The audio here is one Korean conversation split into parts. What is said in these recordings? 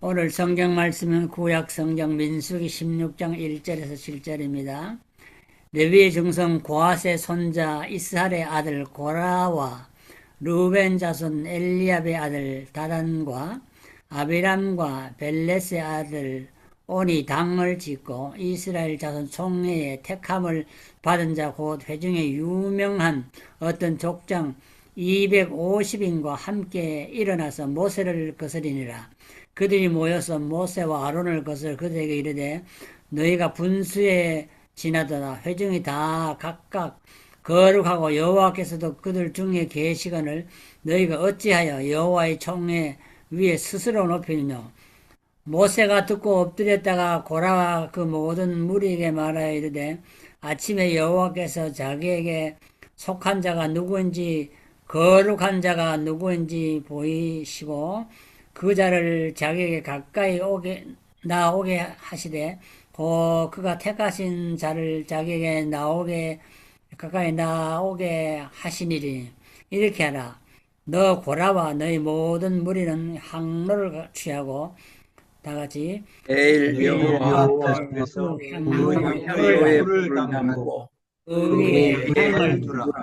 오늘 성경 말씀은 구약 성경 민수기 16장 1절에서 7절입니다. 레위의 증손 고핫의 손자 이스할의 아들 고라와 루벤 자손 엘리압의 아들 다단과 아비람과 벨렛의 아들 온이 당을 짓고 이스라엘 자손 총회의 택함을 받은 자 곧 회중에 유명한 어떤 족장 250인과 함께 일어나서 모세를 거스리니라. 그들이 모여서 모세와 아론을 거슬 그들에게 이르되 너희가 분수에 지나도다. 회중이 다 각각 거룩하고 여호와께서도 그들 중에 계시거늘 너희가 어찌하여 여호와의 총회 위에 스스로 높이느냐. 모세가 듣고 엎드렸다가 고라와 그 모든 무리에게 말하여 이르되 아침에 여호와께서 자기에게 속한 자가 누구인지 거룩한 자가 누구인지 보이시고 그 자를 자기에게 가까이 나오게 하시되 그가 택하신 자를 자기에게 가까이 나오게 하시니리. 이렇게 하라. 너 고라와 너희 모든 무리는 항로를 취하고 다 같이 내일 여호와 앞에서 앞에서 향로의 향로의 불을 불을 담고 담고 그 그 위에 위에 향을 향을 두라. 두라.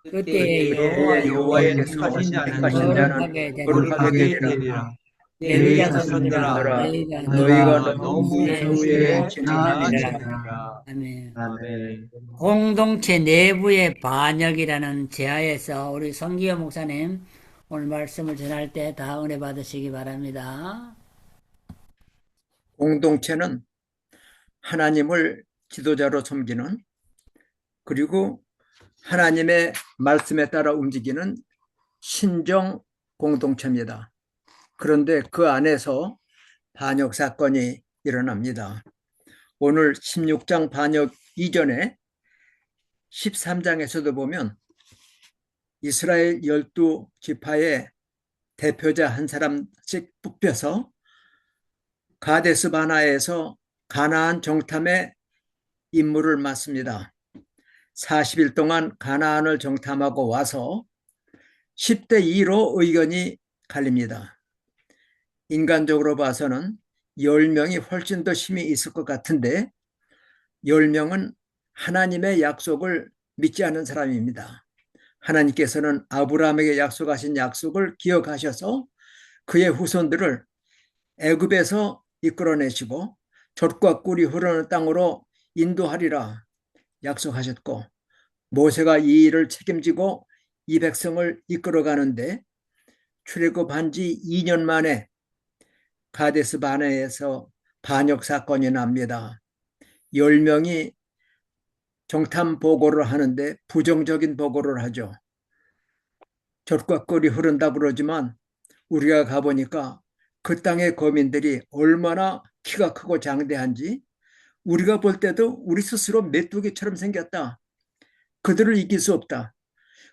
그때 그때 여호와께서 여호와께서 자는 택하신 자는 거룩하게 거룩하게 되리라. 되리라. 레위 레위 자손들아 자손들아, 너희가 너희가 너희가 너무 너무 수에 수에 지나니라. 지나니라. 아멘. 아멘. 공동체 내부의 반역이라는 제하에서 우리 성기호 목사님 오늘 말씀을 전할 때 다 은혜 받으시기 바랍니다. 공동체는 하나님을 지도자로 섬기는, 그리고 하나님의 말씀에 따라 움직이는 신정 공동체입니다. 그런데 그 안에서 반역 사건이 일어납니다. 오늘 16장 반역 이전에 13장에서도 보면 이스라엘 12지파의 대표자 한 사람씩 뽑혀서 가데스 바나에서 가나안 정탐의 임무를 맡습니다. 40일 동안 가나안을 정탐하고 와서 10대 2로 의견이 갈립니다. 인간적으로 봐서는 10명이 훨씬 더 힘이 있을 것 같은데 10명은 하나님의 약속을 믿지 않는 사람입니다. 하나님께서는 아브라함에게 약속하신 약속을 기억하셔서 그의 후손들을 애굽에서 이끌어내시고 젖과 꿀이 흐르는 땅으로 인도하리라 약속하셨고, 모세가 이 일을 책임지고 이 백성을 이끌어가는데 출애굽한 지 2년 만에 가데스 바네에서 반역 사건이 납니다. 10명이 정탐 보고를 하는데 부정적인 보고를 하죠. 젖과 꿀이 흐른다 그러지만 우리가 가보니까 그 땅의 거민들이 얼마나 키가 크고 장대한지 우리가 볼 때도 우리 스스로 메뚜기처럼 생겼다. 그들을 이길 수 없다.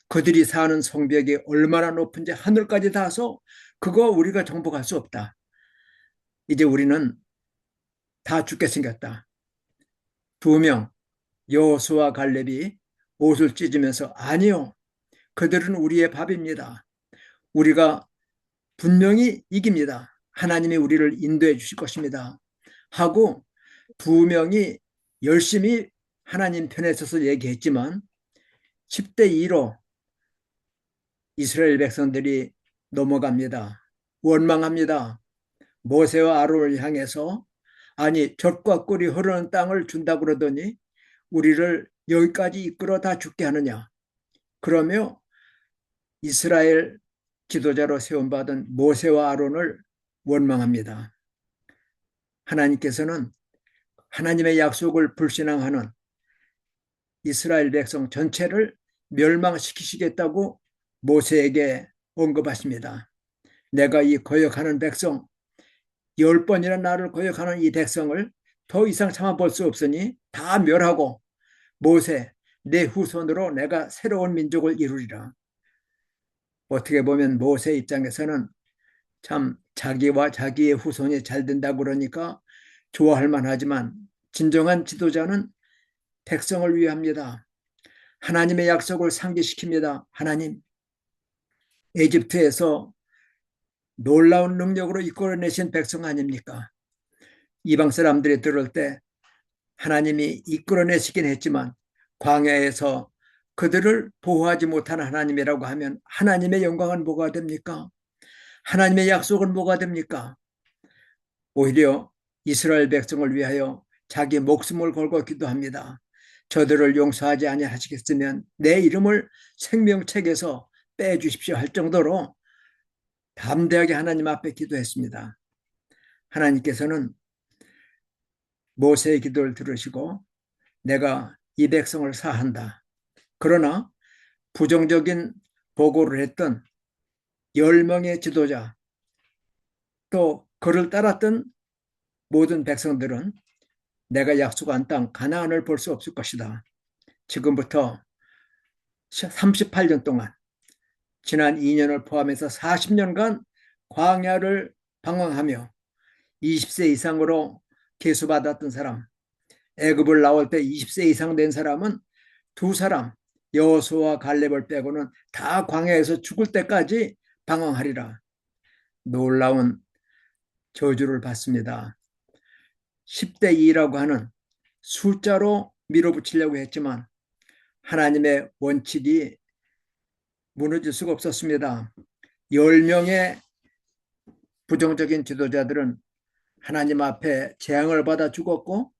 그들이 사는 성벽이 얼마나 높은지 하늘까지 닿아서 그거 우리가 정복할 수 없다. 이제 우리는 다 죽게 생겼다. 2명 여호수아 갈렙이 옷을 찢으면서 아니요, 그들은 우리의 밥입니다. 우리가 분명히 이깁니다. 하나님이 우리를 인도해 주실 것입니다. 하고 2명이 열심히 하나님 편에 서서 얘기했지만 10대 2로 이스라엘 백성들이 넘어갑니다. 원망합니다. 모세와 아론을 향해서 아니 젖과 꿀이 흐르는 땅을 준다고 그러더니 우리를 여기까지 이끌어 다 죽게 하느냐. 그러며 이스라엘 지도자로 세움받은 모세와 아론을 원망합니다. 하나님께서는 하나님의 약속을 불신앙하는 이스라엘 백성 전체를 멸망시키시겠다고 모세에게 언급하십니다. 내가 이 거역하는 백성, 10번이나 나를 거역하는 이 백성을 더 이상 참아볼 수 없으니 다 멸하고 모세, 내 후손으로 내가 새로운 민족을 이루리라. 어떻게 보면 모세 입장에서는 참 자기와 자기의 후손이 잘 된다고 그러니까 좋아할 만하지만 진정한 지도자는 백성을 위합니다. 하나님의 약속을 상기시킵니다. 하나님, 에집트에서 놀라운 능력으로 이끌어내신 백성 아닙니까? 이방 사람들이 들을 때 하나님이 이끌어내시긴 했지만 광야에서 그들을 보호하지 못한 하나님이라고 하면 하나님의 영광은 뭐가 됩니까? 하나님의 약속은 뭐가 됩니까? 오히려 이스라엘 백성을 위하여 자기 목숨을 걸고 기도합니다. 저들을 용서하지 아니하시겠으면 내 이름을 생명책에서 빼주십시오 할 정도로 담대하게 하나님 앞에 기도했습니다. 하나님께서는 모세의 기도를 들으시고 내가 이 백성을 사한다. 그러나 부정적인 보고를 했던 10명의 지도자 또 그를 따랐던 모든 백성들은 내가 약속한 땅 가나안을 볼 수 없을 것이다. 지금부터 38년 동안 지난 2년을 포함해서 40년간 광야를 방황하며 20세 이상으로 계수받았던 사람, 애굽을 나올 때 20세 이상 된 사람은 두 사람, 여호수아와 갈렙을 빼고는 다 광야에서 죽을 때까지 방황하리라. 놀라운 저주를 받습니다. 10대 2라고 하는 숫자로 밀어붙이려고 했지만 하나님의 원칙이 무너질 수가 없었습니다. 10명의 부정적인 지도자들은 하나님 앞에 재앙을 받아 죽었고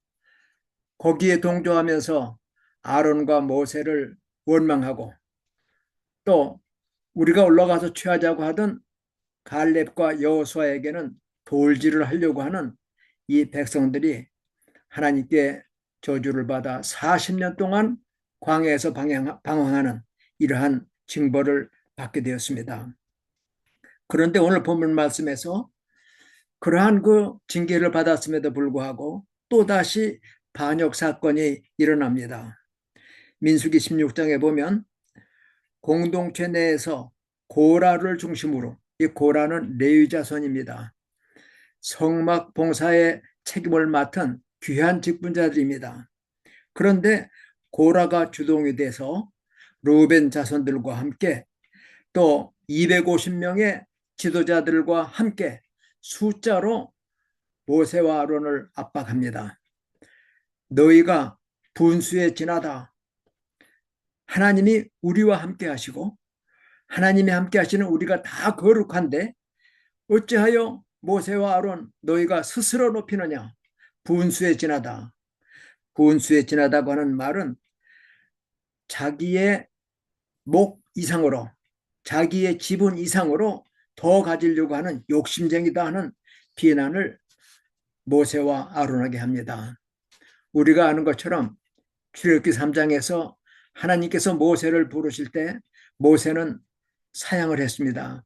거기에 동조하면서 아론과 모세를 원망하고 또 우리가 올라가서 취하자고 하던 갈렙과 여호수아에게는 돌질을 하려고 하는 이 백성들이 하나님께 저주를 받아 40년 동안 광야에서 방황하는 이러한 징벌을 받게 되었습니다. 그런데 오늘 본문 말씀에서 그러한 그 징계를 받았음에도 불구하고 또다시 반역 사건이 일어납니다. 민수기 16장에 보면 공동체 내에서 고라를 중심으로, 이 고라는 레위 자손입니다. 성막 봉사의 책임을 맡은 귀한 직분자들입니다. 그런데 고라가 주동이 돼서 루벤 자손들과 함께 또 250명의 지도자들과 함께 숫자로 모세와 아론을 압박합니다. 너희가 분수에 지나다 하나님이 우리와 함께 하시고 하나님이 함께 하시는 우리가 다 거룩한데 어찌하여 모세와 아론 너희가 스스로 높이느냐. 분수에 지나다. 분수에 지나다고 하는 말은 자기의 목 이상으로 자기의 지분 이상으로 더 가지려고 하는 욕심쟁이다 하는 비난을 모세와 아론에게 합니다. 우리가 아는 것처럼 출애굽기 3장에서 하나님께서 모세를 부르실 때 모세는 사양을 했습니다.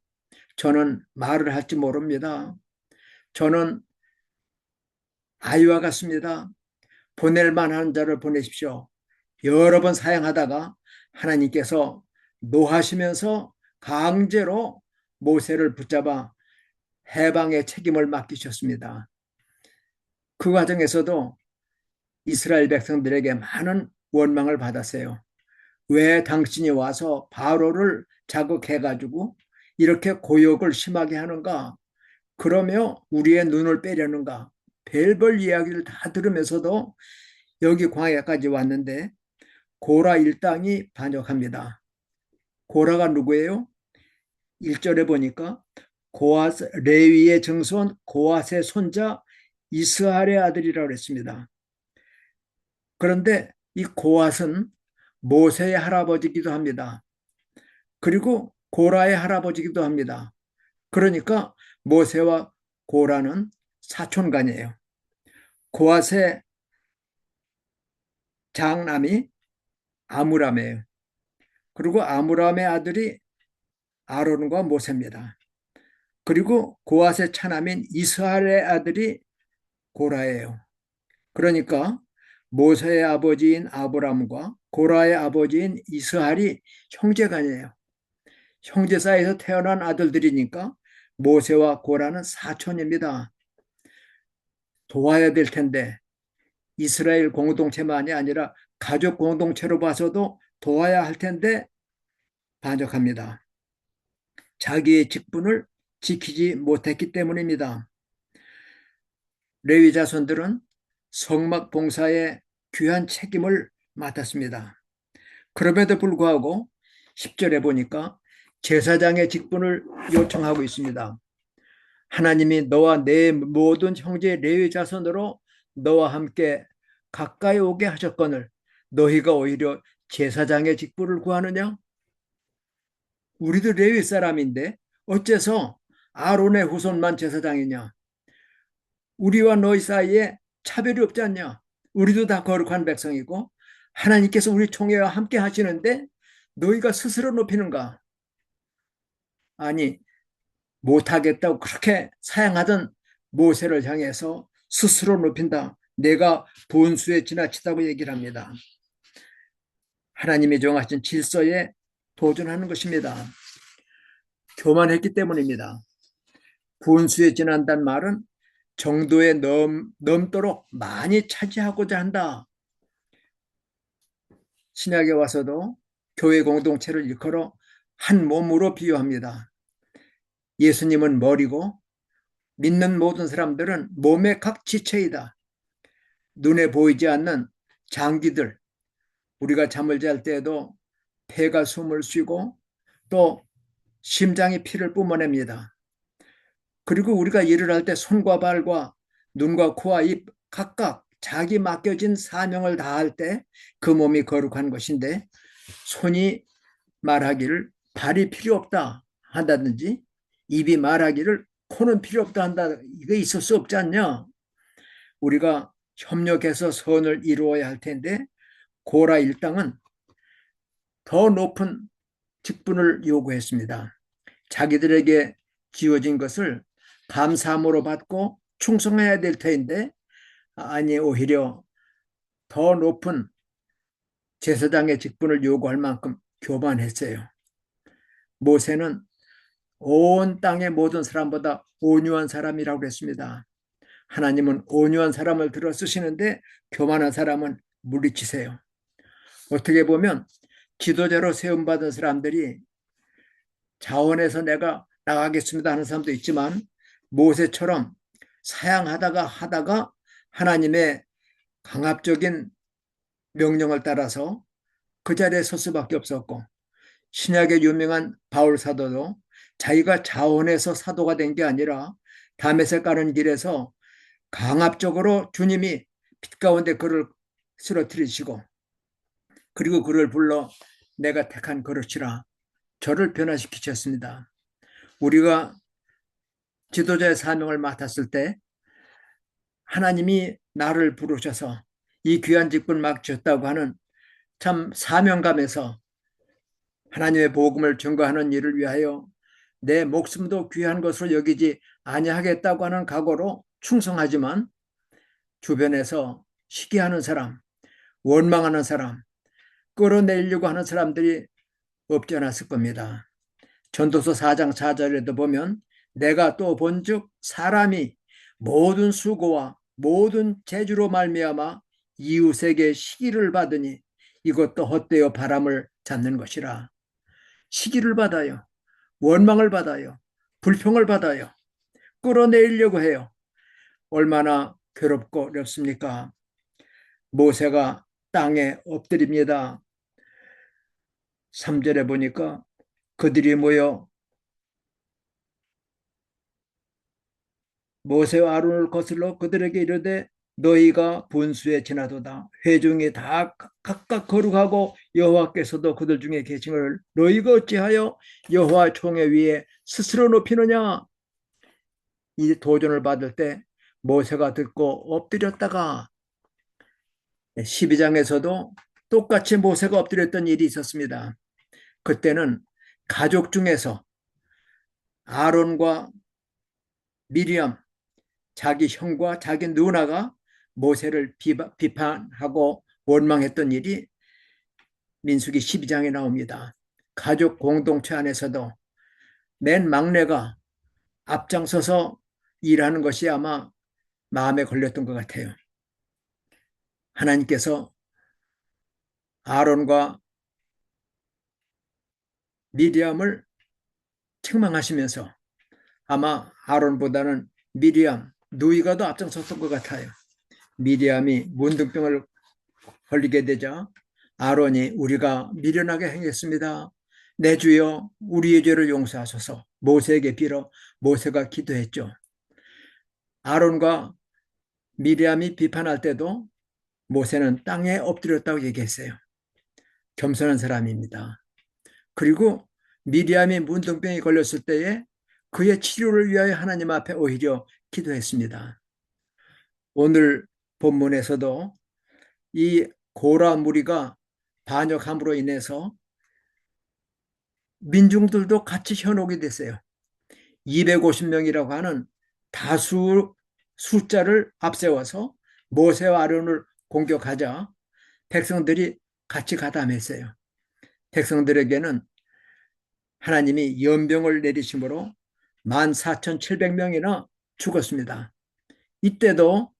저는 말을 할지 모릅니다. 저는 아이와 같습니다. 보낼 만한 자를 보내십시오. 여러 번 사양하다가 하나님께서 노하시면서 강제로 모세를 붙잡아 해방의 책임을 맡기셨습니다. 그 과정에서도 이스라엘 백성들에게 많은 원망을 받았어요. 왜 당신이 와서 바로를 자극해가지고 이렇게 고역을 심하게 하는가? 그러며 우리의 눈을 빼려는가? 별별 이야기를 다 들으면서도 여기 광야까지 왔는데 고라 일당이 반역합니다. 고라가 누구예요? 1절에 보니까 고앗, 레위의 증손 고앗의 손자 이스할의 아들이라고 했습니다. 그런데 이 고앗은 모세의 할아버지기도 합니다. 그리고 고라의 할아버지기도 합니다. 그러니까 모세와 고라는 사촌간이에요. 고앗의 장남이 아므람이에요. 그리고 아므람의 아들이 아론과 모세입니다. 그리고 고앗의 차남인 이스할의 아들이 고라예요. 그러니까 모세의 아버지인 아브람과 고라의 아버지인 이스할이 형제간이에요. 형제 사이에서 태어난 아들들이니까 모세와 고라는 사촌입니다. 도와야 될 텐데 이스라엘 공동체만이 아니라 가족 공동체로 봐서도 도와야 할 텐데 반역합니다. 자기의 직분을 지키지 못했기 때문입니다. 레위 자손들은 성막 봉사에 귀한 책임을 맡았습니다. 그럼에도 불구하고 10절에 보니까 제사장의 직분을 요청하고 있습니다. 하나님이 너와 내 모든 형제 레위 자손으로 너와 함께 가까이 오게 하셨거늘 너희가 오히려 제사장의 직분을 구하느냐? 우리도 레위 사람인데 어째서 아론의 후손만 제사장이냐? 우리와 너희 사이에 차별이 없지 않냐? 우리도 다 거룩한 백성이고 하나님께서 우리 총회와 함께 하시는데 너희가 스스로 높이는가? 아니, 못하겠다고 그렇게 사양하던 모세를 향해서 스스로 높인다. 내가 본수에 지나치다고 얘기를 합니다. 하나님이 정하신 질서에 도전하는 것입니다. 교만했기 때문입니다. 본수에 지난다는 말은 정도에 넘도록 많이 차지하고자 한다. 신약에 와서도 교회 공동체를 일컬어 한 몸으로 비유합니다. 예수님은 머리고 믿는 모든 사람들은 몸의 각 지체이다. 눈에 보이지 않는 장기들, 우리가 잠을 잘 때에도 폐가 숨을 쉬고 또 심장이 피를 뿜어냅니다. 그리고 우리가 일을 할 때 손과 발과 눈과 코와 입 각각 자기 맡겨진 사명을 다할 때 그 몸이 거룩한 것인데 손이 말하기를 발이 필요 없다 한다든지 입이 말하기를 코는 필요 없다 한다. 이거 있을 수 없지 않냐? 우리가 협력해서 선을 이루어야 할 텐데 고라 일당은 더 높은 직분을 요구했습니다. 자기들에게 지어진 것을 감사함으로 받고 충성해야 될 터인데 아니 오히려 더 높은 제사장의 직분을 요구할 만큼 교만했어요. 모세는 온 땅의 모든 사람보다 온유한 사람이라고 했습니다. 하나님은 온유한 사람을 들어 쓰시는데 교만한 사람은 물리치세요. 어떻게 보면 지도자로 세움받은 사람들이 자원해서 내가 나가겠습니다 하는 사람도 있지만 모세처럼 사양하다가 하다가 하나님의 강압적인 명령을 따라서 그 자리에 설 수밖에 없었고 신약의 유명한 바울 사도도 자기가 자원해서 사도가 된 게 아니라 다메섹 가는 길에서 강압적으로 주님이 빛 가운데 그를 쓰러뜨리시고 그리고 그를 불러 내가 택한 그릇이라 저를 변화시키셨습니다. 우리가 지도자의 사명을 맡았을 때 하나님이 나를 부르셔서 이 귀한 직분을 맡으셨다고 하는 참 사명감에서 하나님의 복음을 증거하는 일을 위하여 내 목숨도 귀한 것으로 여기지 아니하겠다고 하는 각오로 충성하지만 주변에서 시기하는 사람, 원망하는 사람, 끌어내려고 하는 사람들이 없지 않았을 겁니다. 전도서 4장 4절에도 보면 내가 또 본즉 사람이 모든 수고와 모든 재주로 말미암아 이웃에게 시기를 받으니 이것도 헛되어 바람을 잡는 것이라. 시기를 받아요. 원망을 받아요. 불평을 받아요. 끌어내리려고 해요. 얼마나 괴롭고 어렵습니까? 모세가 땅에 엎드립니다. 3절에 보니까 그들이 모여 모세와 아론을 거슬러 그들에게 이르되 너희가 분수에 지나도다. 회중이 다 각각 거룩하고 여호와께서도 그들 중에 계시를 너희가 어찌하여 여호와 총회 위에 스스로 높이느냐? 이 도전을 받을 때 모세가 듣고 엎드렸다가 12장에서도 똑같이 모세가 엎드렸던 일이 있었습니다. 그때는 가족 중에서 아론과 미리암, 자기 형과 자기 누나가 모세를 비판하고 원망했던 일이 민수기 12장에 나옵니다. 가족 공동체 안에서도 맨 막내가 앞장서서 일하는 것이 아마 마음에 걸렸던 것 같아요. 하나님께서 아론과 미리암을 책망하시면서 아마 아론보다는 미리암, 누이가 더 앞장섰던 것 같아요. 미리암이 문둥병을 걸리게 되자 아론이 우리가 미련하게 행했습니다. 내 주여 우리의 죄를 용서하소서. 모세에게 빌어 모세가 기도했죠. 아론과 미리암이 비판할 때도 모세는 땅에 엎드렸다고 얘기했어요. 겸손한 사람입니다. 그리고 미리암이 문둥병이 걸렸을 때에 그의 치료를 위하여 하나님 앞에 오히려 기도했습니다. 오늘 본문에서도 이 고라 무리가 반역함으로 인해서 민중들도 같이 현혹이 됐어요. 250명이라고 하는 다수 숫자를 앞세워서 모세와 아론을 공격하자 백성들이 같이 가담했어요. 백성들에게는 하나님이 연병을 내리심으로 14,700명이나 죽었습니다. 이때도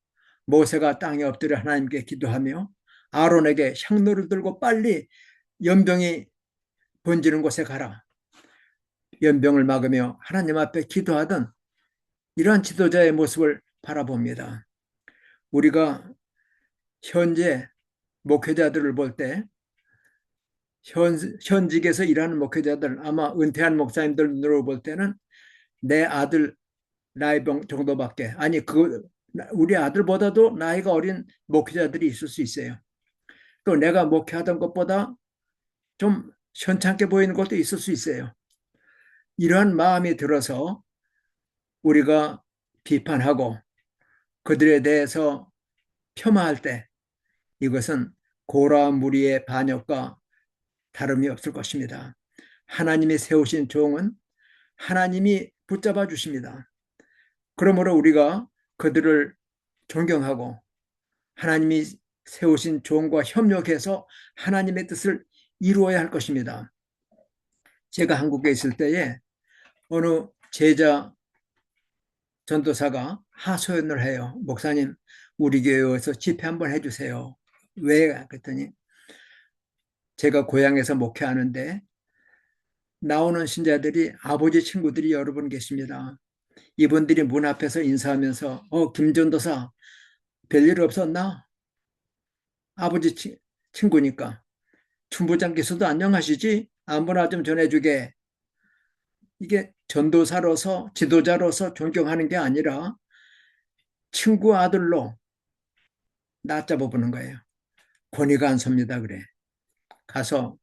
모세가 땅에 엎드려 하나님께 기도하며 아론에게 향로를 들고 빨리 연병이 번지는 곳에 가라. 연병을 막으며 하나님 앞에 기도하던 이러한 지도자의 모습을 바라봅니다. 우리가 현재 목회자들을 볼 때 현직에서 일하는 목회자들, 아마 은퇴한 목사님들 눈으로 볼 때는 내 아들 나이 정도밖에, 아니 우리 아들보다도 나이가 어린 목회자들이 있을 수 있어요. 또 내가 목회하던 것보다 좀 현찮게 보이는 것도 있을 수 있어요. 이러한 마음이 들어서 우리가 비판하고 그들에 대해서 폄하할 때 이것은 고라 무리의 반역과 다름이 없을 것입니다. 하나님이 세우신 종은 하나님이 붙잡아 주십니다. 그러므로 우리가 그들을 존경하고 하나님이 세우신 종과 협력해서 하나님의 뜻을 이루어야 할 것입니다. 제가 한국에 있을 때에 어느 제자 전도사가 하소연을 해요. 목사님, 우리 교회에서 집회 한번 해주세요. 왜? 그랬더니 제가 고향에서 목회하는데 나오는 신자들이 아버지 친구들이 여러 분 계십니다. 이분들이 문 앞에서 인사하면서 김 전도사 별일 없었나? 아버지 친구니까. 춘부장께서도 안녕하시지? 안부나 좀 전해주게. 이게 전도사로서 지도자로서 존경하는 게 아니라 친구 아들로 낮잡아 보는 거예요. 권위가 안 섭니다. 그래. 가서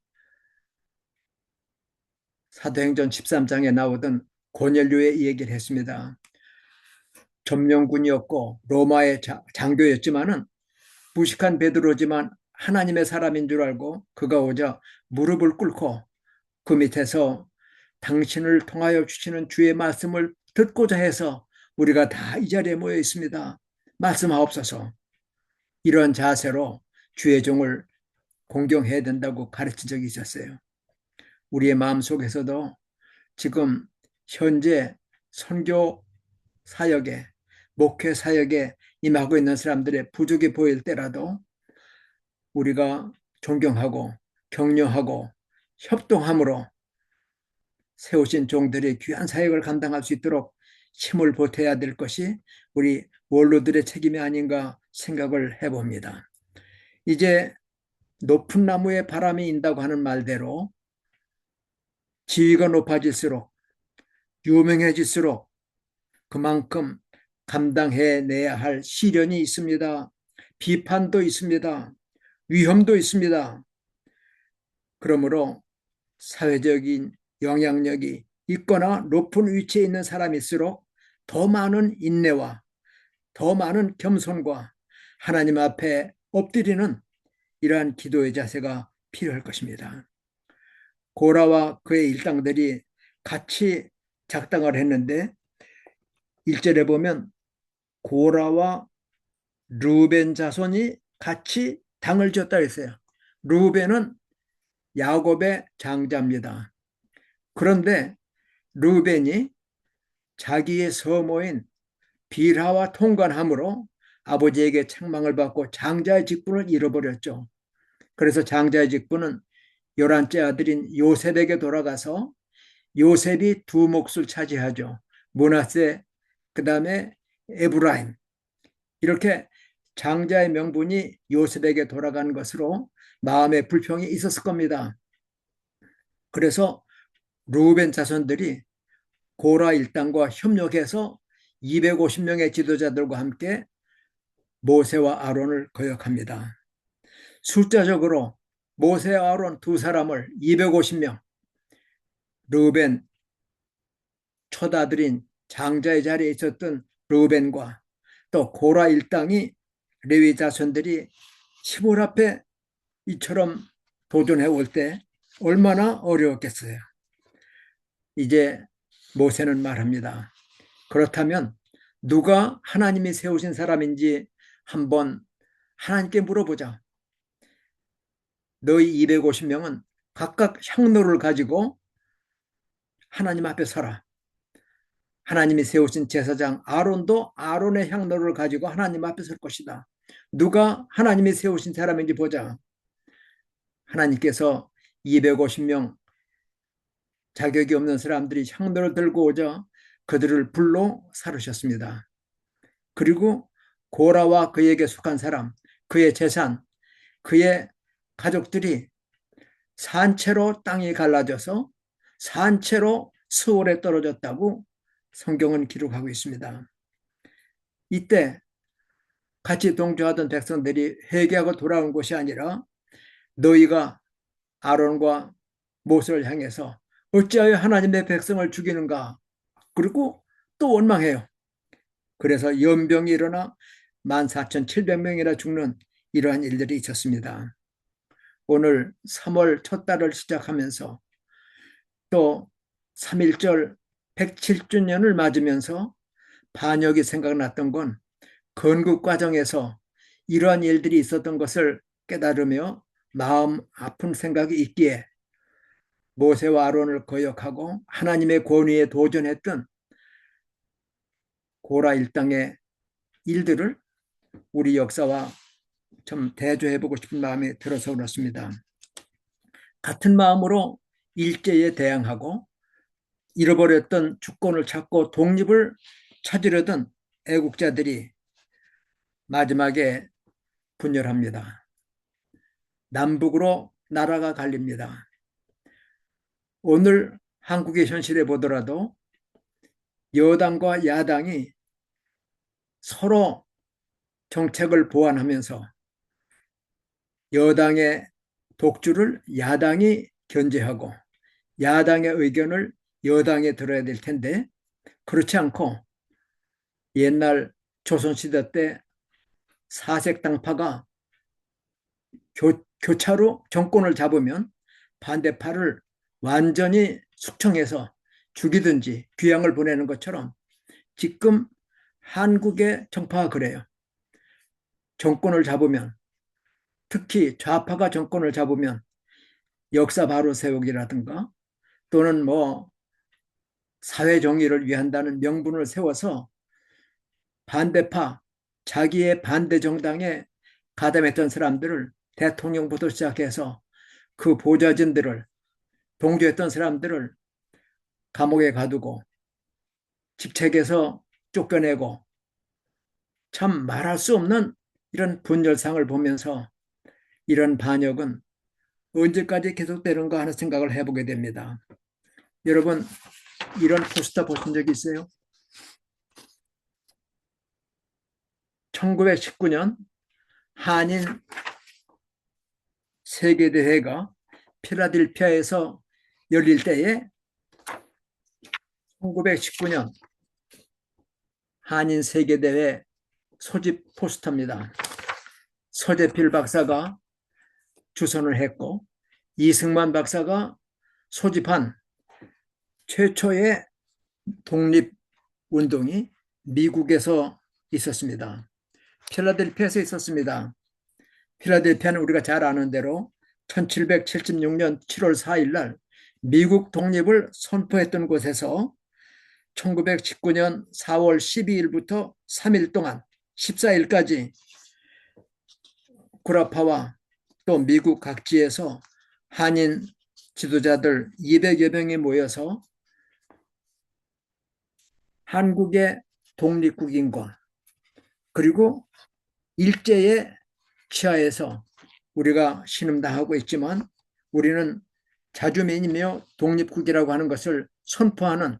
사도행전 13장에 나오던 고넬료의 얘기를 했습니다. 점령군이었고 로마의 장교였지만은 무식한 베드로지만 하나님의 사람인 줄 알고 그가 오자 무릎을 꿇고 그 밑에서 당신을 통하여 주시는 주의 말씀을 듣고자 해서 우리가 다 이 자리에 모여 있습니다. 말씀하옵소서. 이런 자세로 주의 종을 공경해야 된다고 가르친 적이 있었어요. 우리의 마음속에서도 지금 현재 선교 사역에 목회 사역에 임하고 있는 사람들의 부족이 보일 때라도 우리가 존경하고 격려하고 협동함으로 세우신 종들이 귀한 사역을 감당할 수 있도록 힘을 보태야 될 것이 우리 원로들의 책임이 아닌가 생각을 해봅니다. 이제 높은 나무에 바람이 인다고 하는 말대로 지위가 높아질수록 유명해질수록 그만큼 감당해내야 할 시련이 있습니다. 비판도 있습니다. 위험도 있습니다. 그러므로 사회적인 영향력이 있거나 높은 위치에 있는 사람일수록 더 많은 인내와 더 많은 겸손과 하나님 앞에 엎드리는 이러한 기도의 자세가 필요할 것입니다. 고라와 그의 일당들이 같이 작당을 했는데 1절에 보면 고라와 르벤 자손이 같이 당을 지었다 했어요. 르벤은 야곱의 장자입니다. 그런데 르벤이 자기의 서모인 빌하와 통관함으로 아버지에게 책망을 받고 장자의 직분을 잃어버렸죠. 그래서 장자의 직분은 11째 아들인 요셉에게 돌아가서 요셉이 두 몫을 차지하죠. 므낫세, 그 다음에 에브라임, 이렇게 장자의 명분이 요셉에게 돌아간 것으로 마음의 불평이 있었을 겁니다. 그래서 루벤 자손들이 고라 일당과 협력해서 250명의 지도자들과 함께 모세와 아론을 거역합니다. 숫자적으로 모세와 아론 두 사람을 250명, 르벤 초다들인 장자의 자리에 있었던 르벤과 또 고라 일당이 레위 자손들이 시물 앞에 이처럼 도전해 올 때 얼마나 어려웠겠어요. 이제 모세는 말합니다. 그렇다면 누가 하나님이 세우신 사람인지 한번 하나님께 물어보자. 너희 250명은 각각 향로를 가지고 하나님 앞에 서라. 하나님이 세우신 제사장 아론도 아론의 향로를 가지고 하나님 앞에 설 것이다. 누가 하나님이 세우신 사람인지 보자. 하나님께서 250명 자격이 없는 사람들이 향로를 들고 오자 그들을 불러 사르셨습니다. 그리고 고라와 그에게 속한 사람, 그의 재산, 그의 가족들이 산채로 땅이 갈라져서 산채로 수월에 떨어졌다고 성경은 기록하고 있습니다. 이때 같이 동조하던 백성들이 회개하고 돌아온 것이 아니라 너희가 아론과 모세를 향해서 어찌하여 하나님의 백성을 죽이는가? 그리고 또 원망해요. 그래서 연병이 일어나 14,700명이나 죽는 이러한 일들이 있었습니다. 오늘 3월 첫 달을 시작하면서 또 3.1절 107주년을 맞으면서 반역이 생각났던 건 건국 과정에서 이러한 일들이 있었던 것을 깨달으며 마음 아픈 생각이 있기에 모세와 아론을 거역하고 하나님의 권위에 도전했던 고라 일당의 일들을 우리 역사와 좀 대조해보고 싶은 마음이 들어서 그렇습니다. 같은 마음으로 일제에 대항하고 잃어버렸던 주권을 찾고 독립을 찾으려던 애국자들이 마지막에 분열합니다. 남북으로 나라가 갈립니다. 오늘 한국의 현실에 보더라도 여당과 야당이 서로 정책을 보완하면서 여당의 독주를 야당이 견제하고 야당의 의견을 여당에 들어야 될 텐데 그렇지 않고 옛날 조선시대 때 사색당파가 교차로 정권을 잡으면 반대파를 완전히 숙청해서 죽이든지 귀양을 보내는 것처럼 지금 한국의 정파가 그래요. 정권을 잡으면 특히 좌파가 정권을 잡으면 역사 바로 세우기라든가 또는 뭐 사회 정의를 위한다는 명분을 세워서 반대파, 자기의 반대 정당에 가담했던 사람들을 대통령부터 시작해서 그 보좌진들을 동조했던 사람들을 감옥에 가두고 직책에서 쫓겨내고 참 말할 수 없는 이런 분열상을 보면서 이런 반역은 언제까지 계속되는가 하는 생각을 해보게 됩니다. 여러분 이런 포스터 보신 적 있어요? 1919년 한인 세계대회가 필라델피아에서 열릴 때에 1919년 한인 세계대회 소집 포스터입니다. 서재필 박사가 주선을 했고 이승만 박사가 소집한 최초의 독립운동이 미국에서 있었습니다. 필라델피아에서 있었습니다. 필라델피아는 우리가 잘 아는 대로 1776년 7월 4일 날 미국 독립을 선포했던 곳에서 1919년 4월 12일부터 3일 동안 14일까지 구라파와 또 미국 각지에서 한인 지도자들 200여 명이 모여서 한국의 독립국인권 그리고 일제의 치하에서 우리가 신음당하고 있지만 우리는 자주민이며 독립국이라고 하는 것을 선포하는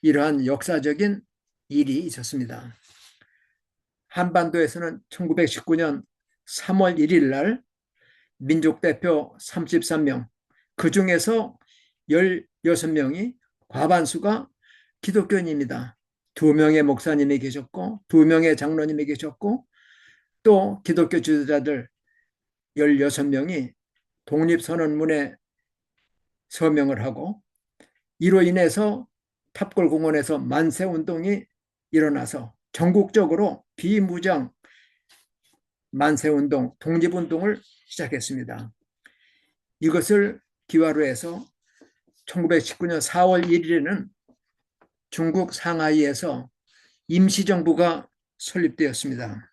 이러한 역사적인 일이 있었습니다. 한반도에서는 1919년 3월 1일 날 민족대표 33명, 그 중에서 16명이 과반수가 기독교인입니다. 2명의 목사님이 계셨고 2명의 장로님이 계셨고 또 기독교 지도자들 16명이 독립선언문에 서명을 하고 이로 인해서 탑골공원에서 만세운동이 일어나서 전국적으로 비무장 만세운동, 독립운동을 시작했습니다. 이것을 기화로 해서 1919년 4월 1일에는 중국 상하이에서 임시정부가 설립되었습니다.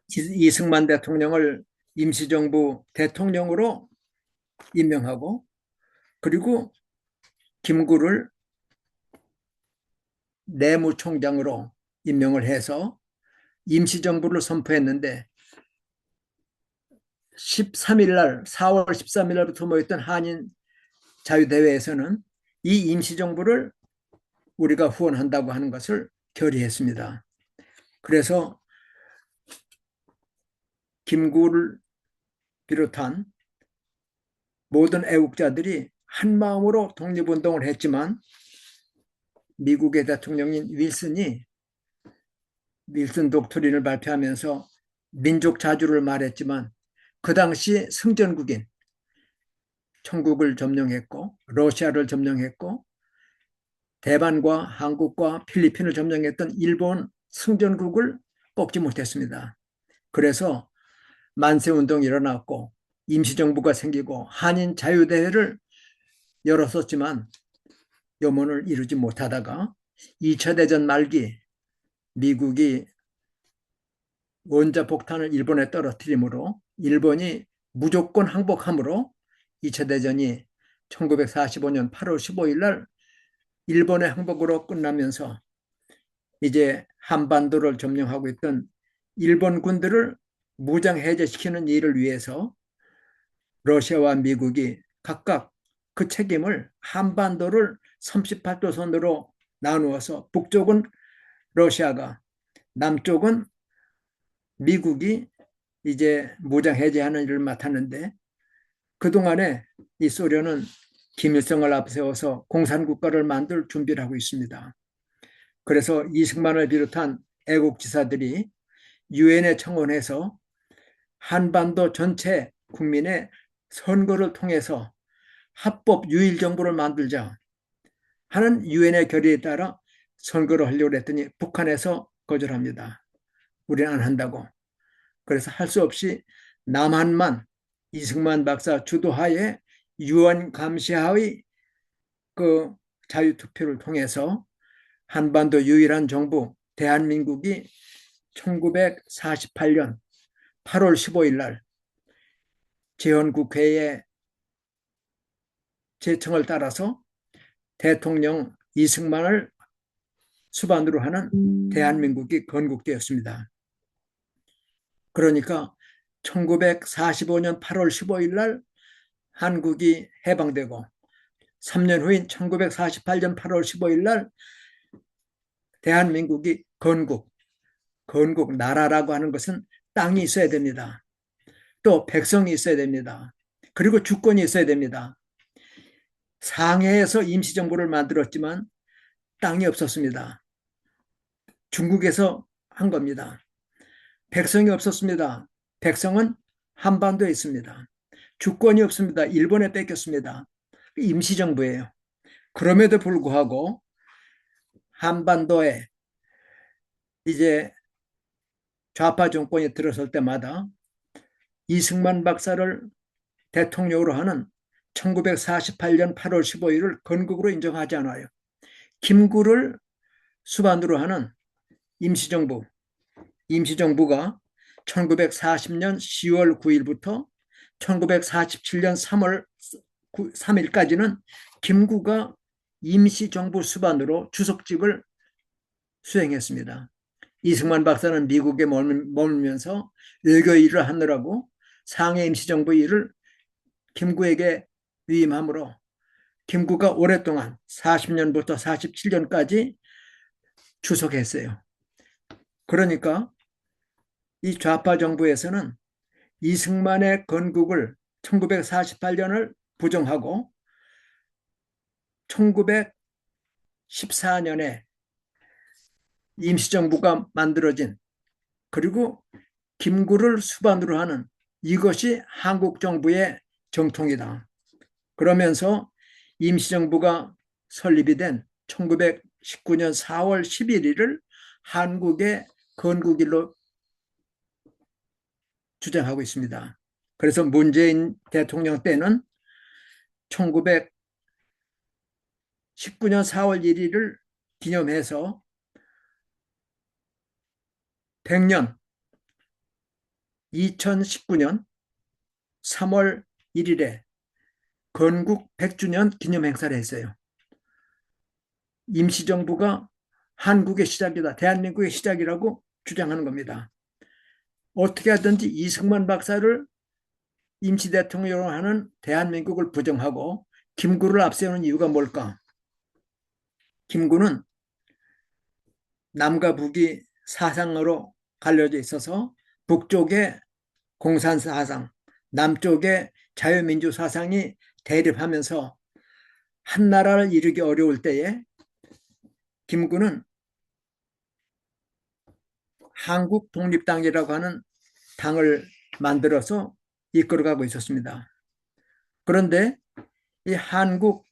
이승만 대통령을 임시정부 대통령으로 임명하고 그리고 김구를 내무총장으로 임명을 해서 임시정부를 선포했는데 13일 날 4월 13일 날부터 모였던 한인 자유대회에서는 이 임시정부를 우리가 후원한다고 하는 것을 결의했습니다. 그래서 김구를 비롯한 모든 애국자들이 한 마음으로 독립운동을 했지만 미국의 대통령인 윌슨 독트린을 발표하면서 민족 자주를 말했지만 그 당시 승전국인 천국을 점령했고 러시아를 점령했고 대만과 한국과 필리핀을 점령했던 일본 승전국을 꺾지 못했습니다. 그래서 만세운동이 일어났고 임시정부가 생기고 한인 자유대회를 열었었지만 염원을 이루지 못하다가 2차 대전 말기 미국이 원자폭탄을 일본에 떨어뜨리므로 일본이 무조건 항복함으로 2차 대전이 1945년 8월 15일 날 일본의 항복으로 끝나면서 이제 한반도를 점령하고 있던 일본 군들을 무장 해제시키는 일을 위해서 러시아와 미국이 각각 그 책임을 한반도를 38도선으로 나누어서 북쪽은 러시아가 남쪽은 미국이 이제 무장 해제하는 일을 맡았는데 그동안에 이 소련은 김일성을 앞세워서 공산국가를 만들 준비를 하고 있습니다. 그래서 이승만을 비롯한 애국지사들이 유엔에 청원해서 한반도 전체 국민의 선거를 통해서 합법 유일 정부를 만들자 하는 유엔의 결의에 따라 선거를 하려고 했더니 북한에서 거절합니다. 우리는 안 한다고. 그래서 할 수 없이 남한만 이승만 박사 주도하에 유엔 감시하의 그 자유투표를 통해서 한반도 유일한 정부 대한민국이 1948년 8월 15일 날 재헌국회의 제청을 따라서 대통령 이승만을 수반으로 하는 대한민국이 건국되었습니다. 그러니까 1945년 8월 15일 날 한국이 해방되고 3년 후인 1948년 8월 15일 날 대한민국이 건국 나라라고 하는 것은 땅이 있어야 됩니다. 또 백성이 있어야 됩니다. 그리고 주권이 있어야 됩니다. 상해에서 임시정부를 만들었지만 땅이 없었습니다. 중국에서 한 겁니다. 백성이 없었습니다. 백성은 한반도에 있습니다. 주권이 없습니다. 일본에 뺏겼습니다. 임시정부예요. 그럼에도 불구하고 한반도에 이제 좌파 정권이 들어설 때마다 이승만 박사를 대통령으로 하는 1948년 8월 15일을 건국으로 인정하지 않아요. 김구를 수반으로 하는 임시정부가 1940년 10월 9일부터 1947년 3월 3일까지는 김구가 임시정부 수반으로 주석직을 수행했습니다. 이승만 박사는 미국에 머물면서 외교 일을 하느라고 상해 임시정부 일을 김구에게 위임하므로 김구가 오랫동안 40년부터 47년까지 주석했어요. 그러니까 이 좌파 정부에서는 이승만의 건국을 1948년을 부정하고 1914년에 임시정부가 만들어진, 그리고 김구를 수반으로 하는, 이것이 한국 정부의 정통이다. 그러면서 임시정부가 설립이 된 1919년 4월 11일을 한국의 건국일로 주장하고 있습니다. 그래서 문재인 대통령 때는 1919년 4월 1일을 기념해서 100년 2019년 3월 1일에 건국 100주년 기념 행사를 했어요. 임시정부가 한국의 시작이다, 대한민국의 시작이라고 주장하는 겁니다. 어떻게 하든지 이승만 박사를 임시대통령으로 하는 대한민국을 부정하고 김구를 앞세우는 이유가 뭘까? 김구는 남과 북이 사상으로 갈려져 있어서 북쪽에 공산사상, 남쪽에 자유민주 사상이 대립하면서 한 나라를 이루기 어려울 때에 김구는 한국 독립당이라고 하는 당을 만들어서 이끌어가고 있었습니다. 그런데 이 한국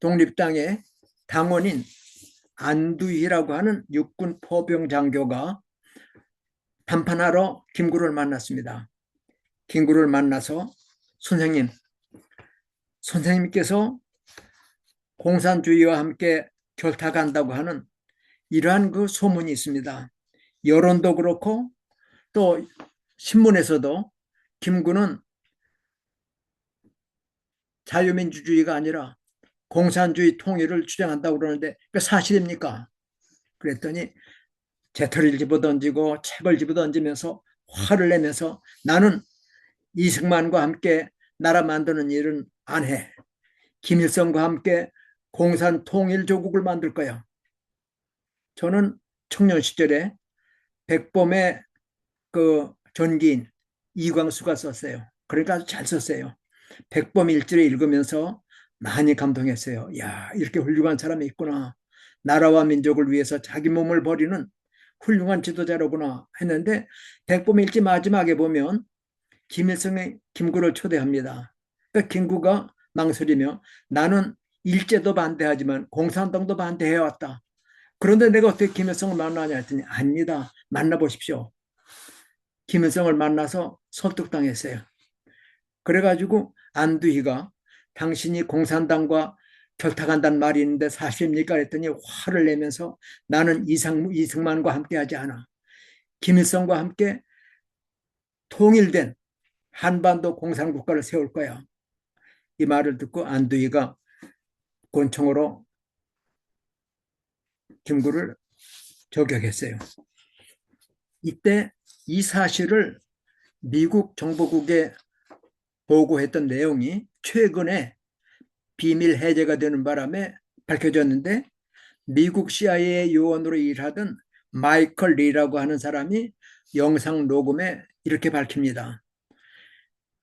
독립당의 당원인 안두희라고 하는 육군 포병 장교가 담판하러 김구를 만났습니다. 김구를 만나서 선생님께서 공산주의와 함께 결탁한다고 하는 이러한 그 소문이 있습니다. 여론도 그렇고 또 신문에서도 김구는 자유민주주의가 아니라 공산주의 통일을 주장한다고 그러는데 그 사실입니까? 그랬더니 재떨이를 집어던지고 책을 집어던지면서 화를 내면서 나는 이승만과 함께 나라 만드는 일은 안 해. 김일성과 함께 공산 통일 조국을 만들 거야. 저는 청년 시절에 백범의 그 전기인 이광수가 썼어요. 그러니까 아주 잘 썼어요. 백범 일지를 읽으면서 많이 감동했어요. 야, 이렇게 훌륭한 사람이 있구나. 나라와 민족을 위해서 자기 몸을 버리는 훌륭한 지도자로구나 했는데, 백범 일지 마지막에 보면 김일성이 김구를 초대합니다. 그러니까 김구가 망설이며 나는 일제도 반대하지만 공산당도 반대해왔다. 그런데 내가 어떻게 김일성을 만나냐 했더니 아닙니다. 만나보십시오. 김일성을 만나서 설득당했어요. 그래가지고 안두희가 당신이 공산당과 결탁한다는 말이 있는데 사실입니까? 그랬더니 화를 내면서 나는 이승만과 함께하지 않아. 김일성과 함께 통일된 한반도 공산국가를 세울 거야. 이 말을 듣고 안두희가 권총으로 김구를 저격했어요. 이때 이 사실을 미국 정보국에 보고했던 내용이 최근에 비밀 해제가 되는 바람에 밝혀졌는데, 미국 CIA 요원으로 일하던 마이클 리라고 하는 사람이 영상 녹음에 이렇게 밝힙니다.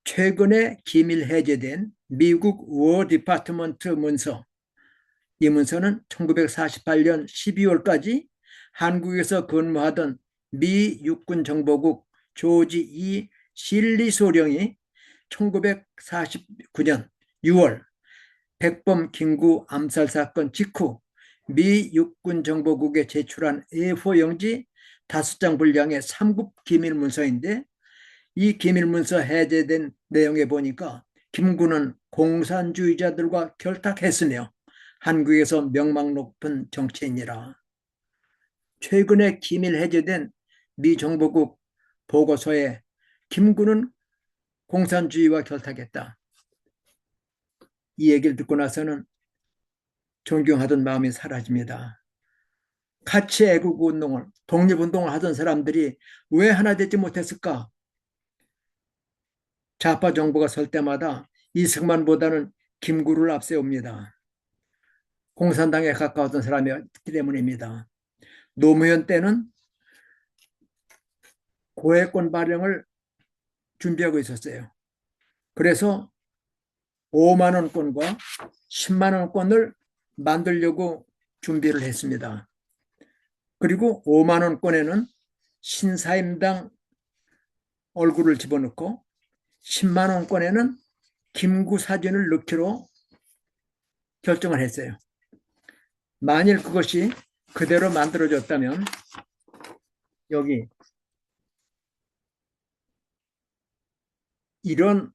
최근에 기밀 해제된 미국 워 디파트먼트 문서, 이 문서는 1948년 12월까지 한국에서 근무하던 미 육군 정보국 조지 E. 실리 소령이 1949년 6월 백범 김구 암살 사건 직후 미 육군 정보국에 제출한 A4 용지 5장 분량의 3급 기밀 문서인데, 이 기밀 문서 해제된 내용에 보니까 김구는 공산주의자들과 결탁했으며 한국에서 명망 높은 정치인이라. 최근에 기밀 해제된 미 정보국 보고서에 김구는 공산주의와 결탁했다. 이 얘기를 듣고 나서는 존경하던 마음이 사라집니다. 같이 애국운동을, 독립운동을 하던 사람들이 왜 하나 되지 못했을까? 좌파 정부가 설 때마다 이승만보다는 김구를 앞세웁니다. 공산당에 가까웠던 사람이었기 때문입니다. 노무현 때는 고해권 발행을 준비하고 있었어요. 그래서 5만 원권과 10만 원권을 만들려고 준비를 했습니다. 그리고 5만 원권에는 신사임당 얼굴을 집어넣고 10만 원권에는 김구 사진을 넣기로 결정을 했어요. 만일 그것이 그대로 만들어졌다면 여기 이런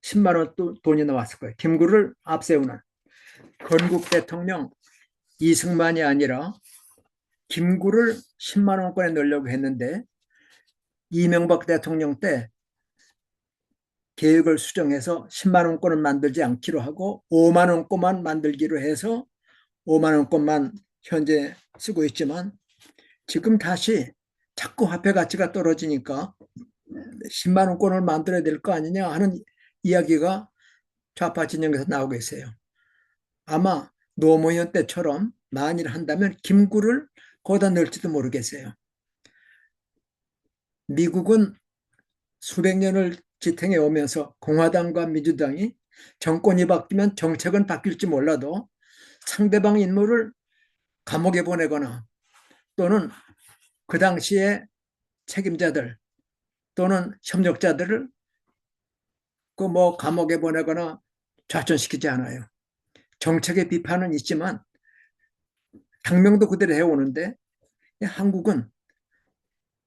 10만 원 돈이 나왔을 거예요. 김구를 앞세우는 건국 대통령 이승만이 아니라 김구를 10만 원권에 넣으려고 했는데 이명박 대통령 때 계획을 수정해서 10만 원권을 만들지 않기로 하고 5만 원권만 만들기로 해서 5만 원권만 현재 쓰고 있지만 지금 다시 자꾸 화폐 가치가 떨어지니까 10만 원권을 만들어야 될 거 아니냐 하는 이야기가 좌파 진영에서 나오고 있어요. 아마 노무현 때처럼 만일 한다면 김구를 거기다 넣을지도 모르겠어요. 미국은 수백 년을 지탱해 오면서 공화당과 민주당이 정권이 바뀌면 정책은 바뀔지 몰라도 상대방 인물을 감옥에 보내거나 또는 그 당시에 책임자들 또는 협력자들을 감옥에 보내거나 좌천시키지 않아요. 정책의 비판은 있지만 당명도 그대로 해오는데 한국은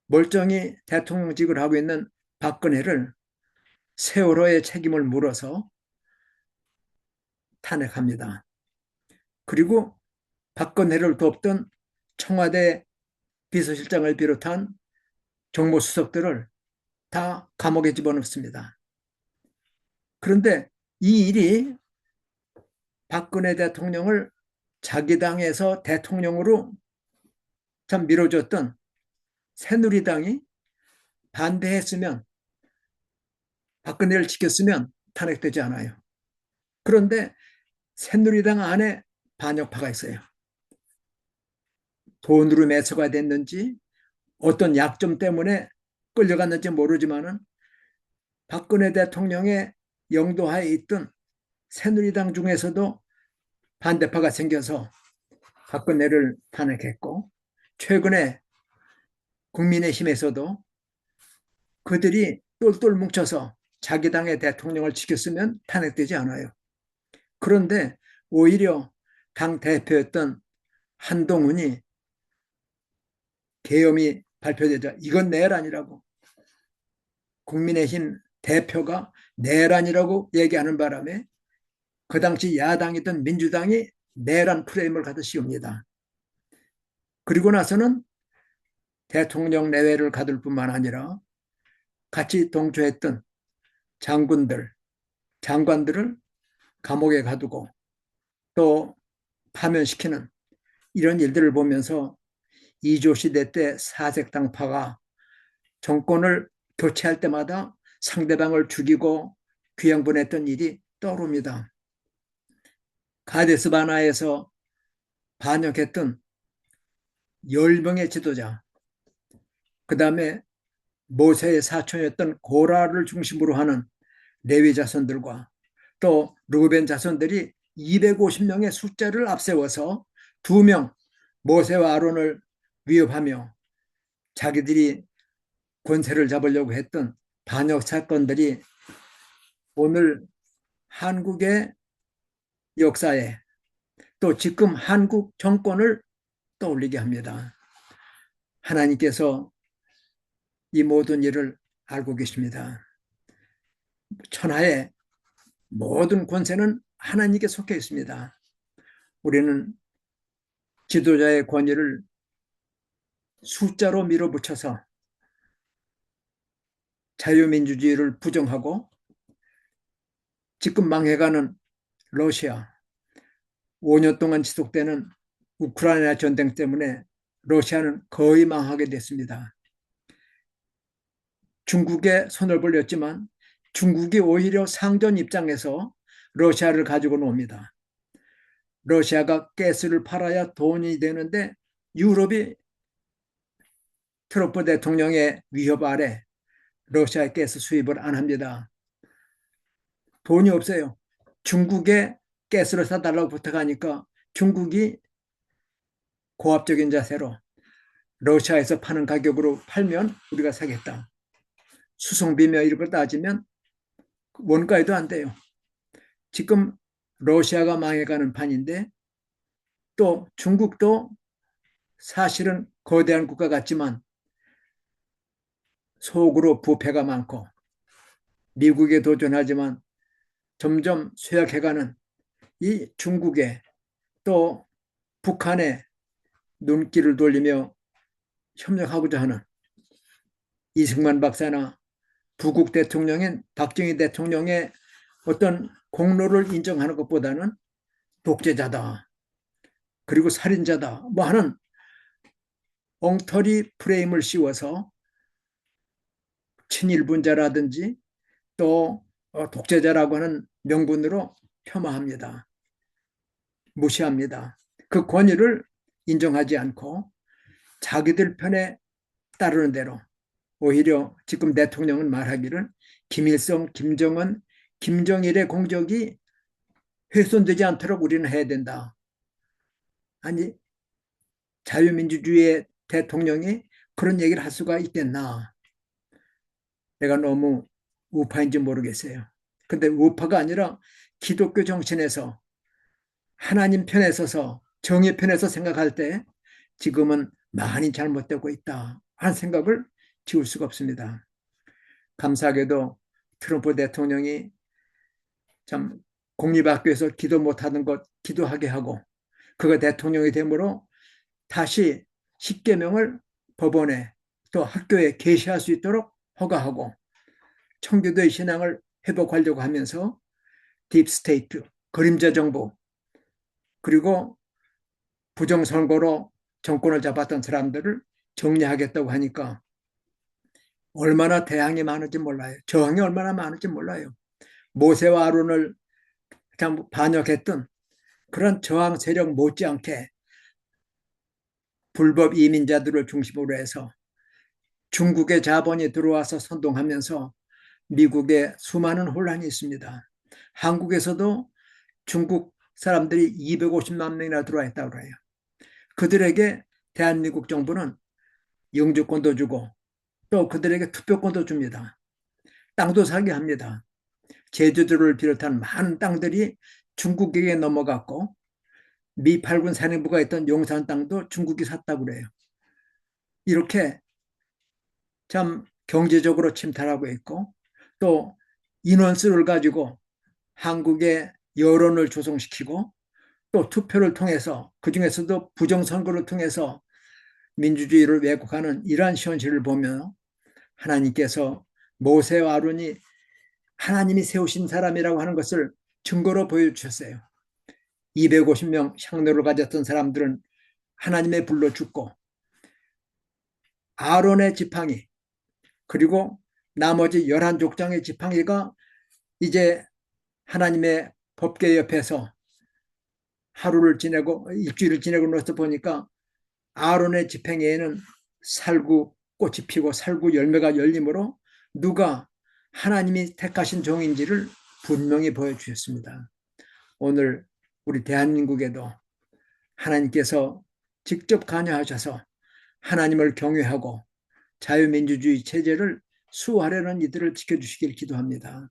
멀쩡히 대통령직을 하고 있는 박근혜를 세월호의 책임을 물어서 탄핵합니다. 그리고 박근혜를 돕던 청와대 비서실장을 비롯한 정무수석들을 다 감옥에 집어넣습니다. 그런데 이 일이 박근혜 대통령을 자기 당에서 대통령으로 참 밀어줬던 새누리당이 반대했으면 박근혜를 지켰으면 탄핵되지 않아요. 그런데 새누리당 안에 반역파가 있어요. 돈으로 매수가 됐는지 어떤 약점 때문에 끌려갔는지 모르지만은 박근혜 대통령의 영도하에 있던 새누리당 중에서도 반대파가 생겨서 박근혜를 탄핵했고 최근에 국민의힘에서도 그들이 똘똘 뭉쳐서 자기 당의 대통령을 지켰으면 탄핵되지 않아요. 그런데 오히려 당 대표였던 한동훈이 계엄이 발표되자 이건 내란이라고 국민의힘 대표가 내란이라고 얘기하는 바람에 그 당시 야당이던 민주당이 내란 프레임을 갖다 씌웁니다. 그리고 나서는 대통령 내외를 가둘 뿐만 아니라 같이 동조했던 장관들을 감옥에 가두고 또 파면시키는 이런 일들을 보면서 이조 시대 때 사색당파가 정권을 교체할 때마다 상대방을 죽이고 귀양분했던 일이 떠오릅니다. 가데스바나에서 반역했던 10명의 지도자, 그 다음에 모세의 사촌이었던 고라를 중심으로 하는 레위 자손들과 또 르우벤 자손들이 250명의 숫자를 앞세워서 2명 모세와 아론을 위협하며 자기들이 권세를 잡으려고 했던 반역 사건들이 오늘 한국의 역사에 또 지금 한국 정권을 떠올리게 합니다. 하나님께서 이 모든 일을 알고 계십니다. 천하의 모든 권세는 하나님께 속해 있습니다. 우리는 지도자의 권위를 숫자로 밀어붙여서 자유민주주의를 부정하고 지금 망해가는 러시아, 5년 동안 지속되는 우크라이나 전쟁 때문에 러시아는 거의 망하게 됐습니다. 중국에 손을 벌렸지만 중국이 오히려 상전 입장에서 러시아를 가지고 놉니다. 러시아가 가스를 팔아야 돈이 되는데 유럽이 트럼프 대통령의 위협 아래 러시아의 가스 수입을 안 합니다. 돈이 없어요. 중국에 가스를 사달라고 부탁하니까 중국이 고압적인 자세로 러시아에서 파는 가격으로 팔면 우리가 사겠다. 수송비며 이런 걸 따지면 원가에도 안 돼요. 지금 러시아가 망해가는 판인데 또 중국도 사실은 거대한 국가 같지만 속으로 부패가 많고 미국에 도전하지만 점점 쇠약해가는 이 중국에 또 북한에 눈길을 돌리며 협력하고자 하는 이승만 박사나 부국 대통령인 박정희 대통령의 어떤 공로를 인정하는 것보다는 독재자다. 그리고 살인자다. 뭐 하는 엉터리 프레임을 씌워서 친일분자라든지 또 독재자라고 하는 명분으로 폄하합니다. 무시합니다. 그 권위를 인정하지 않고 자기들 편에 따르는 대로 오히려 지금 대통령은 말하기를 김일성, 김정은, 김정일의 공적이 훼손되지 않도록 우리는 해야 된다. 아니 자유민주주의의 대통령이 그런 얘기를 할 수가 있겠나. 내가 너무 우파인지 모르겠어요. 근데 우파가 아니라 기독교 정신에서 하나님 편에 서서 정의 편에서 생각할 때 지금은 많이 잘못되고 있다 하는 생각을 지울 수가 없습니다. 감사하게도 트럼프 대통령이 참 공립학교에서 기도 못하는 것 기도하게 하고 그가 대통령이 되므로 다시 10계명을 법원에 또 학교에 게시할 수 있도록 허가하고 청교도의 신앙을 회복하려고 하면서 딥스테이트, 그림자 정부 그리고 부정선거로 정권을 잡았던 사람들을 정리하겠다고 하니까 얼마나 대항이 많은지 몰라요. 저항이 얼마나 많은지 몰라요. 모세와 아론을 참 반역했던 그런 저항 세력 못지않게 불법 이민자들을 중심으로 해서 중국의 자본이 들어와서 선동하면서 미국에 수많은 혼란이 있습니다. 한국에서도 중국 사람들이 250만 명이나 들어와 있다고 해요. 그들에게 대한민국 정부는 영주권도 주고 또 그들에게 투표권도 줍니다. 땅도 사게 합니다. 제주도를 비롯한 많은 땅들이 중국에게 넘어갔고 미 8군 사령부가 있던 용산 땅도 중국이 샀다고 그래요. 이렇게 참 경제적으로 침탈하고 있고 또 인원수를 가지고 한국의 여론을 조성시키고 또 투표를 통해서 그중에서도 부정선거를 통해서 민주주의를 왜곡하는 이러한 현실을 보며 하나님께서 모세와 아론이 하나님이 세우신 사람이라고 하는 것을 증거로 보여주셨어요. 250명 향로를 가졌던 사람들은 하나님의 불로 죽고 아론의 지팡이 그리고 나머지 11족장의 지팡이가 이제 하나님의 법궤 옆에서 하루를 지내고 일주일을 지내고 나서 보니까 아론의 지팡이에는 살구 꽃이 피고 살구 열매가 열리므로 누가 하나님이 택하신 종인지를 분명히 보여주셨습니다. 오늘 우리 대한민국에도 하나님께서 직접 관여하셔서 하나님을 경외하고 자유민주주의 체제를 수호하려는 이들을 지켜주시길 기도합니다.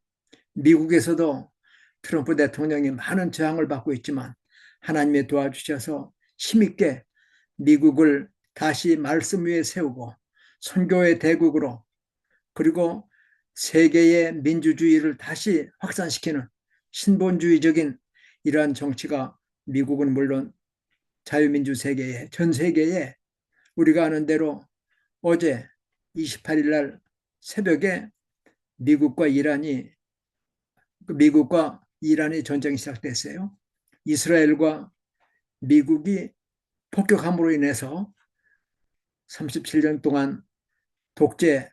미국에서도 트럼프 대통령이 많은 저항을 받고 있지만 하나님의 도와주셔서 힘있게 미국을 다시 말씀 위에 세우고 선교의 대국으로 그리고 세계의 민주주의를 다시 확산시키는 신본주의적인 이러한 정치가 미국은 물론 자유민주 세계에 전 세계에 우리가 아는 대로 어제 28일 날 새벽에 미국과 이란이 전쟁이 시작됐어요. 이스라엘과 미국이 폭격함으로 인해서 37년 동안 독재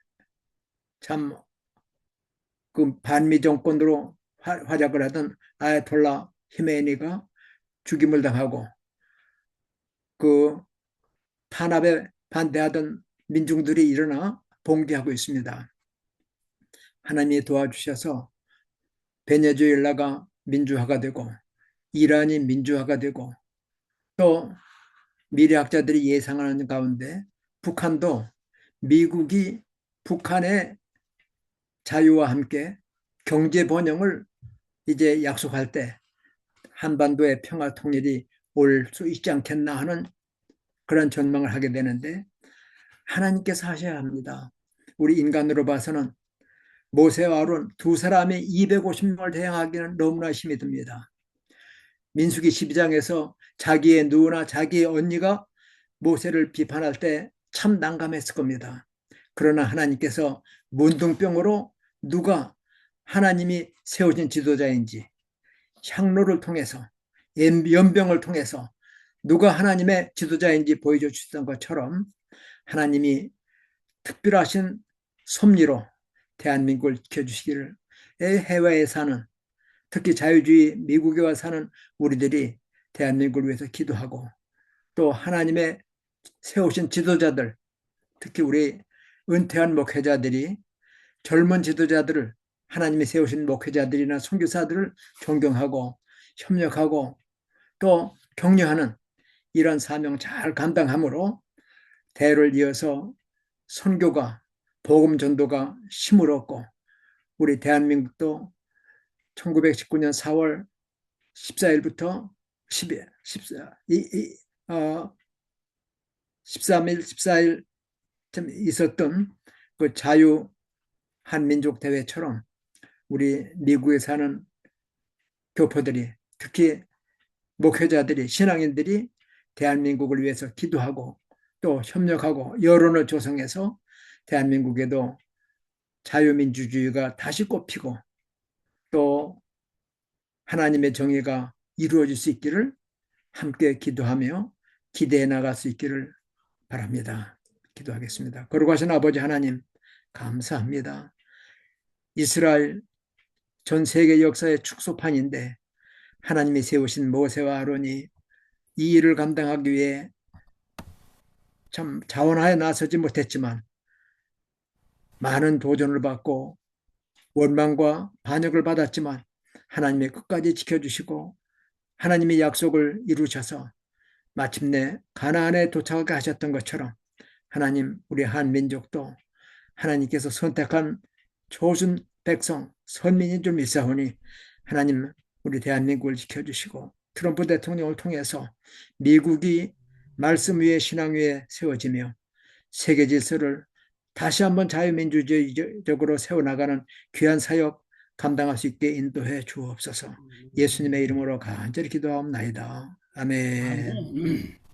참 그 반미 정권으로 활약을 하던 아야톨라 히메니가 죽임을 당하고 그 탄압에 반대하던 민중들이 일어나 봉기하고 있습니다. 하나님이 도와주셔서 베네수엘라가 민주화가 되고 이란이 민주화가 되고 또 미래학자들이 예상하는 가운데 북한도 미국이 북한의 자유와 함께 경제 번영을 이제 약속할 때 한반도의 평화 통일이 올 수 있지 않겠나 하는 그런 전망을 하게 되는데 하나님께서 하셔야 합니다. 우리 인간으로 봐서는 모세와 아론 두 사람이 250명을 대항하기는 너무나 힘이 듭니다. 민수기 12장에서 자기의 누나 자기의 언니가 모세를 비판할 때 참 난감했을 겁니다. 그러나 하나님께서 문둥병으로 누가 하나님이 세우신 지도자인지 향로를 통해서 연병을 통해서 누가 하나님의 지도자인지 보여줘 주셨던 것처럼 하나님이 특별하신 섭리로 대한민국을 지켜주시기를 해외에 사는 특히 자유주의 미국에 와 사는 우리들이 대한민국을 위해서 기도하고 또 하나님의 세우신 지도자들 특히 우리 은퇴한 목회자들이 젊은 지도자들을 하나님이 세우신 목회자들이나 선교사들을 존경하고 협력하고 또 격려하는 이런 사명 잘 감당함으로 대를 이어서 선교가 복음 전도가 힘을 얻고 우리 대한민국도 1919년 4월 14일부터 13일, 14일 있었던 그 자유 한민족 대회처럼 우리 미국에 사는 교포들이 특히 목회자들이 신앙인들이 대한민국을 위해서 기도하고 또 협력하고 여론을 조성해서 대한민국에도 자유민주주의가 다시 꽃피고 또 하나님의 정의가 이루어질 수 있기를 함께 기도하며 기대해 나갈 수 있기를 바랍니다. 기도하겠습니다. 거룩하신 아버지 하나님 감사합니다. 이스라엘 전 세계 역사의 축소판인데 하나님이 세우신 모세와 아론이 이 일을 감당하기 위해 참 자원하여 나서지 못했지만 많은 도전을 받고 원망과 반역을 받았지만 하나님이 끝까지 지켜주시고 하나님의 약속을 이루셔서 마침내 가나안에 도착하게 하셨던 것처럼 하나님 우리 한민족도 하나님께서 선택한 초순 백성 선민인 줄 믿사오니 하나님 우리 대한민국을 지켜주시고 트럼프 대통령을 통해서 미국이 말씀 위에 신앙 위에 세워지며 세계 질서를 다시 한번 자유민주주의적으로 세워나가는 귀한 사역 감당할 수 있게 인도해 주옵소서. 예수님의 이름으로 간절히 기도하옵나이다. 아멘.